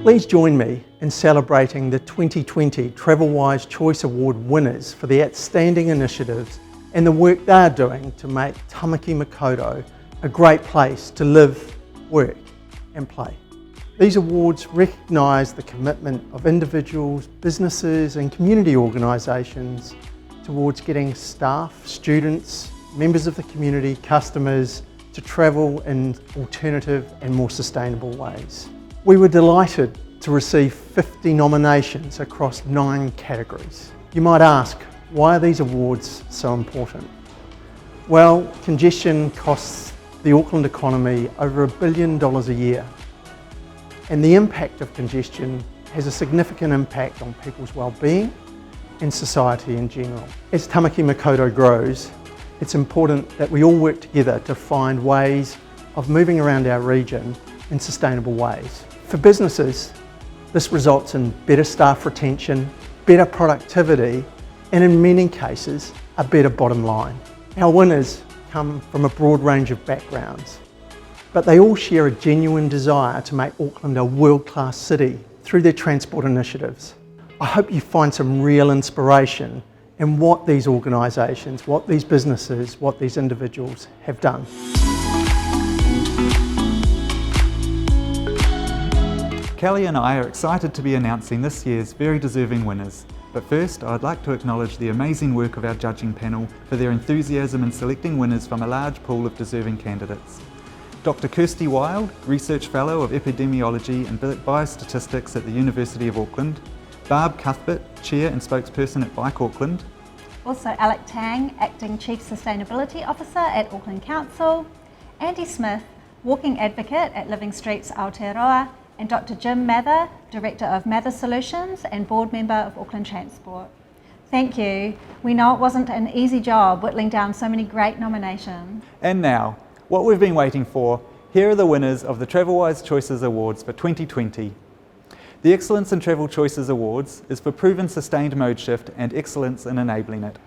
Please join me in celebrating the 2020 Travelwise Choice Award winners for the outstanding initiatives and the work they are doing to make Tamaki Makaurau a great place to live, work and play. These awards recognise the commitment of individuals, businesses and community organisations towards getting staff, students, members of the community, customers to travel in alternative and more sustainable ways. We were delighted to receive 50 nominations across 9 categories. You might ask, why are these awards so important? Well, congestion costs the Auckland economy over $1 billion a year. And the impact of congestion has a significant impact on people's well-being and society in general. As Tamaki Makaurau grows, it's important that we all work together to find ways of moving around our region in sustainable ways. For businesses, this results in better staff retention, better productivity, and in many cases, a better bottom line. Our winners come from a broad range of backgrounds, but they all share a genuine desire to make Auckland a world-class city through their transport initiatives. I hope you find some real inspiration in what these organisations, what these businesses, what these individuals have done. Kelly and I are excited to be announcing this year's very deserving winners. But first, I'd like to acknowledge the amazing work of our judging panel for their enthusiasm in selecting winners from a large pool of deserving candidates. Dr. Kirsty Wild, Research Fellow of Epidemiology and Biostatistics at the University of Auckland. Barb Cuthbert, Chair and Spokesperson at Bike Auckland. Also Alec Tang, Acting Chief Sustainability Officer at Auckland Council. Andy Smith, Walking Advocate at Living Streets Aotearoa. And Dr. Jim Mather, Director of Mather Solutions and Board Member of Auckland Transport. Thank you. We know it wasn't an easy job whittling down so many great nominations. And now, what we've been waiting for, here are the winners of the Travelwise Choices Awards for 2020. The Excellence in Travel Choices Awards is for proven sustained mode shift and excellence in enabling it.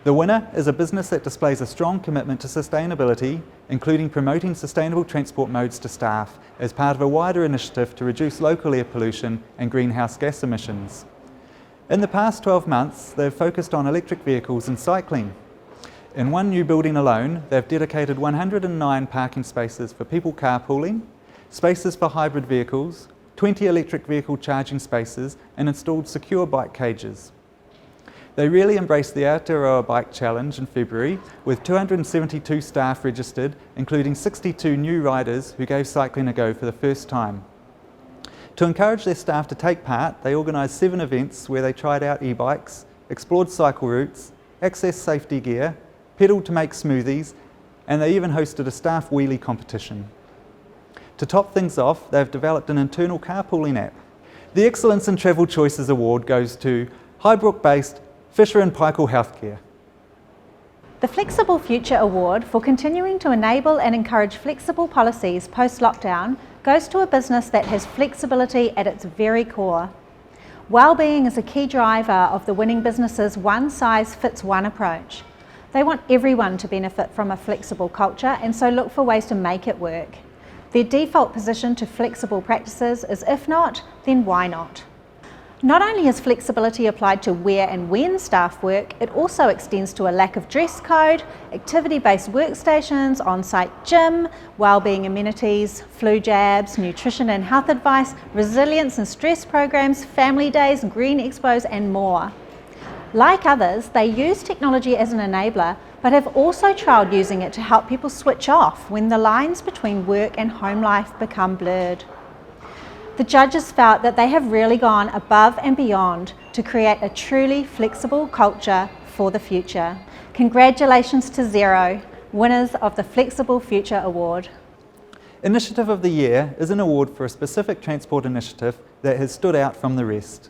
The winner is a business that displays a strong commitment to sustainability, including promoting sustainable transport modes to staff as part of a wider initiative to reduce local air pollution and greenhouse gas emissions. In the past 12 months, they've focused on electric vehicles and cycling. In one new building alone, they've dedicated 109 parking spaces for people carpooling, spaces for hybrid vehicles, 20 electric vehicle charging spaces, and installed secure bike cages. They really embraced the Aotearoa Bike Challenge in February, with 272 staff registered, including 62 new riders who gave cycling a go for the first time. To encourage their staff to take part, they organised 7 events where they tried out e-bikes, explored cycle routes, accessed safety gear, pedalled to make smoothies, and they even hosted a staff wheelie competition. To top things off, they've developed an internal carpooling app. The Excellence in Travel Choices Award goes to Highbrook-based Fisher & Paykel Healthcare. The Flexible Future Award for continuing to enable and encourage flexible policies post-lockdown goes to a business that has flexibility at its very core. Wellbeing is a key driver of the winning business's one-size-fits-one approach. They want everyone to benefit from a flexible culture and so look for ways to make it work. Their default position to flexible practices is if not, then why not? Not only is flexibility applied to where and when staff work, it also extends to a lack of dress code, activity-based workstations, on-site gym, wellbeing amenities, flu jabs, nutrition and health advice, resilience and stress programs, family days, green expos and more. Like others, they use technology as an enabler, but have also trialled using it to help people switch off when the lines between work and home life become blurred. The judges felt that they have really gone above and beyond to create a truly flexible culture for the future. Congratulations to Xero, winners of the Flexible Future Award. Initiative of the Year is an award for a specific transport initiative that has stood out from the rest.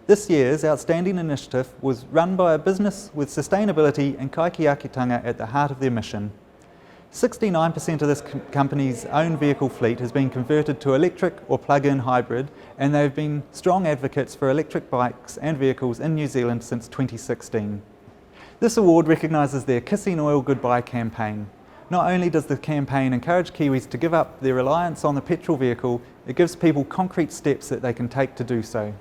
This year's outstanding initiative was run by a business with sustainability and kaikeakitanga at the heart of their mission. 69% of this company's own vehicle fleet has been converted to electric or plug-in hybrid, and they've been strong advocates for electric bikes and vehicles in New Zealand since 2016. This award recognises their Kissing Oil Goodbye campaign. Not only does the campaign encourage Kiwis to give up their reliance on the petrol vehicle, it gives people concrete steps that they can take to do so.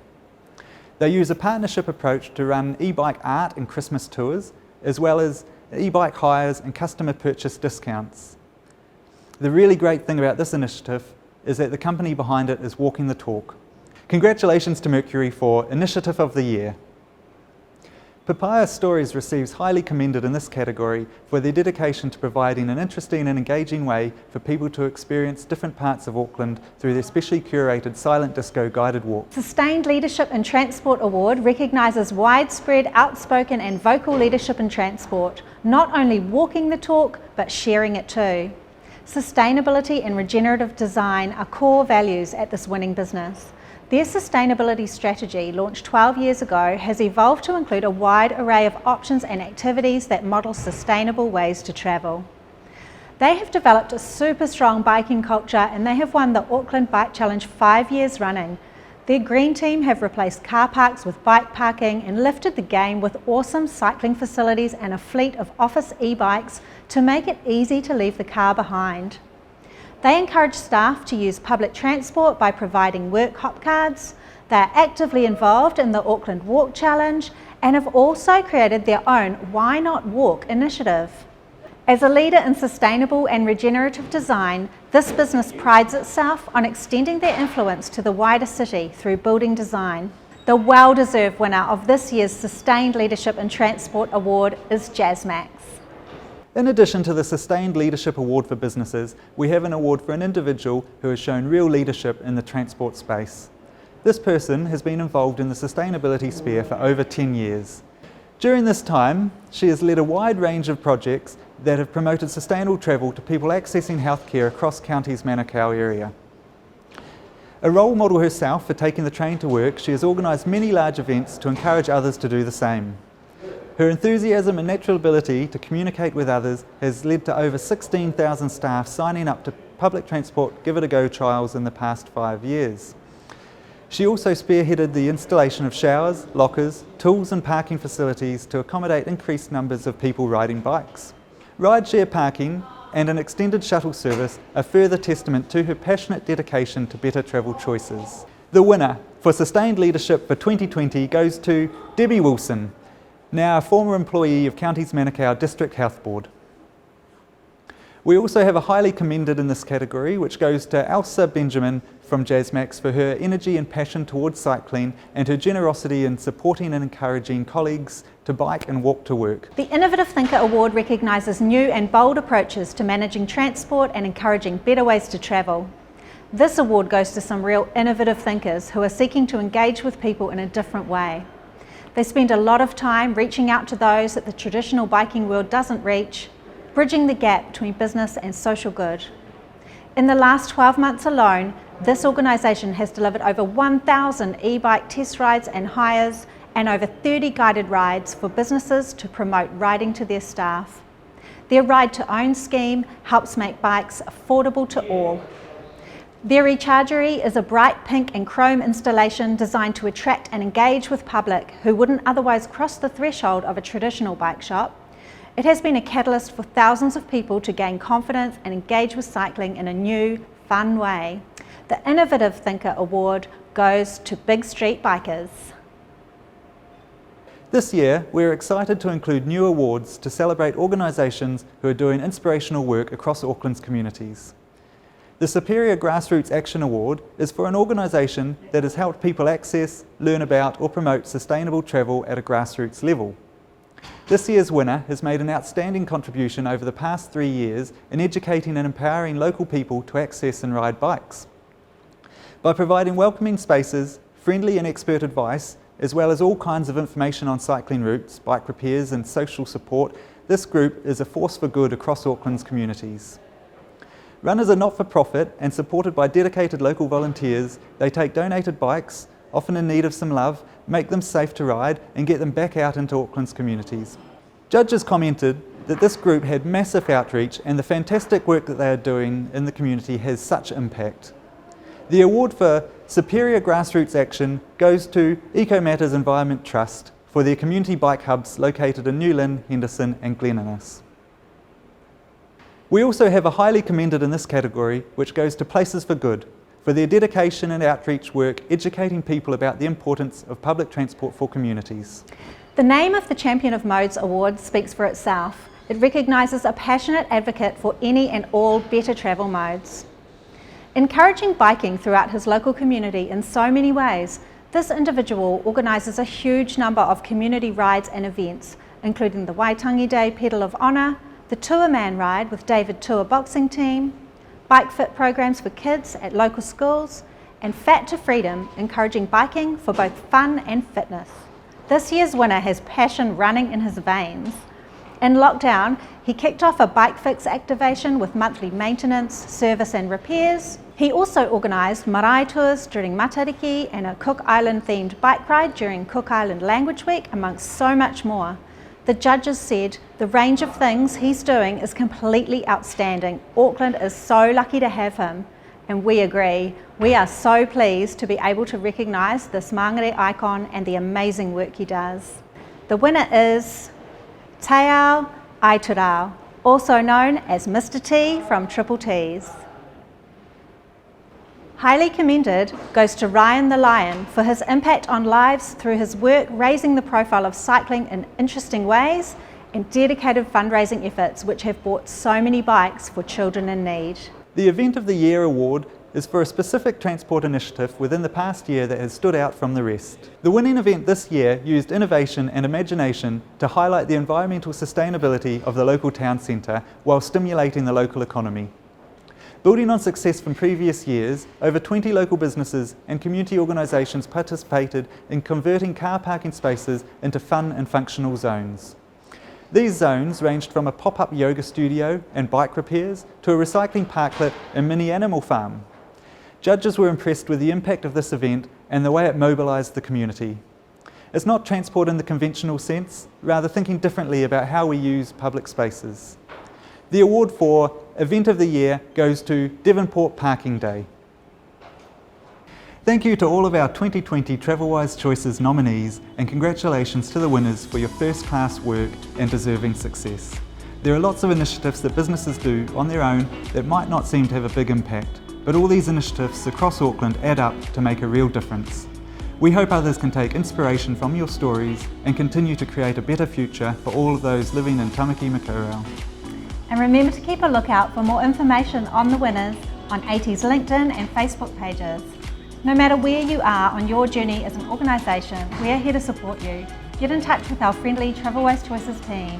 They use a partnership approach to run e-bike art and Christmas tours, as well as e-bike hires and customer purchase discounts. The really great thing about this initiative is that the company behind it is walking the talk. Congratulations to Mercury for Initiative of the Year. Papaya Stories receives highly commended in this category for their dedication to providing an interesting and engaging way for people to experience different parts of Auckland through their specially curated silent disco guided walk. Sustained Leadership in Transport Award recognises widespread, outspoken and vocal leadership in transport, not only walking the talk but sharing it too. Sustainability and regenerative design are core values at this winning business. Their sustainability strategy, launched 12 years ago, has evolved to include a wide array of options and activities that model sustainable ways to travel. They have developed a super strong biking culture and they have won the Auckland Bike Challenge 5 years running. Their green team have replaced car parks with bike parking and lifted the game with awesome cycling facilities and a fleet of office e-bikes to make it easy to leave the car behind. They encourage staff to use public transport by providing work hop cards. They are actively involved in the Auckland Walk Challenge and have also created their own Why Not Walk initiative. As a leader in sustainable and regenerative design, this business prides itself on extending their influence to the wider city through building design. The well-deserved winner of this year's Sustained Leadership in Transport Award is JazzMax. In addition to the Sustained Leadership Award for businesses, we have an award for an individual who has shown real leadership in the transport space. This person has been involved in the sustainability sphere for over 10 years. During this time, she has led a wide range of projects that have promoted sustainable travel to people accessing healthcare across County's Manukau area. A role model herself for taking the train to work, she has organised many large events to encourage others to do the same. Her enthusiasm and natural ability to communicate with others has led to over 16,000 staff signing up to public transport Give It a Go trials in the past 5 years. She also spearheaded the installation of showers, lockers, tools and parking facilities to accommodate increased numbers of people riding bikes. Rideshare parking and an extended shuttle service are further testament to her passionate dedication to better travel choices. The winner for Sustained Leadership for 2020 goes to Debbie Wilson, now a former employee of County's Manukau District Health Board. We also have a highly commended in this category, which goes to Elsa Benjamin from JazzMax for her energy and passion towards cycling and her generosity in supporting and encouraging colleagues to bike and walk to work. The Innovative Thinker Award recognises new and bold approaches to managing transport and encouraging better ways to travel. This award goes to some real innovative thinkers who are seeking to engage with people in a different way. They spend a lot of time reaching out to those that the traditional biking world doesn't reach, bridging the gap between business and social good. In the last 12 months alone, this organisation has delivered over 1,000 e-bike test rides and hires and over 30 guided rides for businesses to promote riding to their staff. Their Ride to Own scheme helps make bikes affordable to all. Their Rechargery is a bright pink and chrome installation designed to attract and engage with public who wouldn't otherwise cross the threshold of a traditional bike shop. It has been a catalyst for thousands of people to gain confidence and engage with cycling in a new, fun way. The Innovative Thinker Award goes to Big Street Bikers. This year, we're excited to include new awards to celebrate organisations who are doing inspirational work across Auckland's communities. The Superior Grassroots Action Award is for an organisation that has helped people access, learn about or promote sustainable travel at a grassroots level. This year's winner has made an outstanding contribution over the past 3 years in educating and empowering local people to access and ride bikes. By providing welcoming spaces, friendly and expert advice, as well as all kinds of information on cycling routes, bike repairs and social support, this group is a force for good across Auckland's communities. Run as a not-for-profit and supported by dedicated local volunteers, they take donated bikes, often in need of some love, make them safe to ride and get them back out into Auckland's communities. Judges commented that this group had massive outreach and the fantastic work that they are doing in the community has such impact. The award for Superior Grassroots Action goes to Eco Matters Environment Trust for their community bike hubs located in New Lynn, Henderson and Glen Innes. We also have a highly commended in this category, which goes to Places for Good, for their dedication and outreach work educating people about the importance of public transport for communities. The name of the Champion of Modes Award speaks for itself. It recognises a passionate advocate for any and all better travel modes. Encouraging biking throughout his local community in so many ways, this individual organises a huge number of community rides and events, including the Waitangi Day Pedal of Honour, the Tour Man Ride with David Tour Boxing Team, bike fit programs for kids at local schools, and Fat to Freedom, encouraging biking for both fun and fitness. This year's winner has passion running in his veins. In lockdown, he kicked off a bike fix activation with monthly maintenance, service and repairs. He also organised marae tours during Matariki and a Cook Island themed bike ride during Cook Island Language Week, amongst so much more. The judges said the range of things he's doing is completely outstanding. Auckland is so lucky to have him, and we agree. We are so pleased to be able to recognise this Māngere icon and the amazing work he does. The winner is Te Ao Aiturao, also known as Mr. T from Triple T's. Highly commended goes to Ryan the Lion for his impact on lives through his work raising the profile of cycling in interesting ways and dedicated fundraising efforts which have bought so many bikes for children in need. The Event of the Year award is for a specific transport initiative within the past year that has stood out from the rest. The winning event this year used innovation and imagination to highlight the environmental sustainability of the local town centre while stimulating the local economy. Building on success from previous years, over 20 local businesses and community organisations participated in converting car parking spaces into fun and functional zones. These zones ranged from a pop-up yoga studio and bike repairs to a recycling parklet and mini animal farm. Judges were impressed with the impact of this event and the way it mobilised the community. It's not transport in the conventional sense, rather thinking differently about how we use public spaces. The award for Event of the Year goes to Devonport Parking Day. Thank you to all of our 2020 Travelwise Choices nominees, and congratulations to the winners for your first-class work and deserving success. There are lots of initiatives that businesses do on their own that might not seem to have a big impact, but all these initiatives across Auckland add up to make a real difference. We hope others can take inspiration from your stories and continue to create a better future for all of those living in Tamaki Makaurau. And remember to keep a lookout for more information on the winners on AT's LinkedIn and Facebook pages. No matter where you are on your journey as an organisation, we are here to support you. Get in touch with our friendly Travelwise Choices team.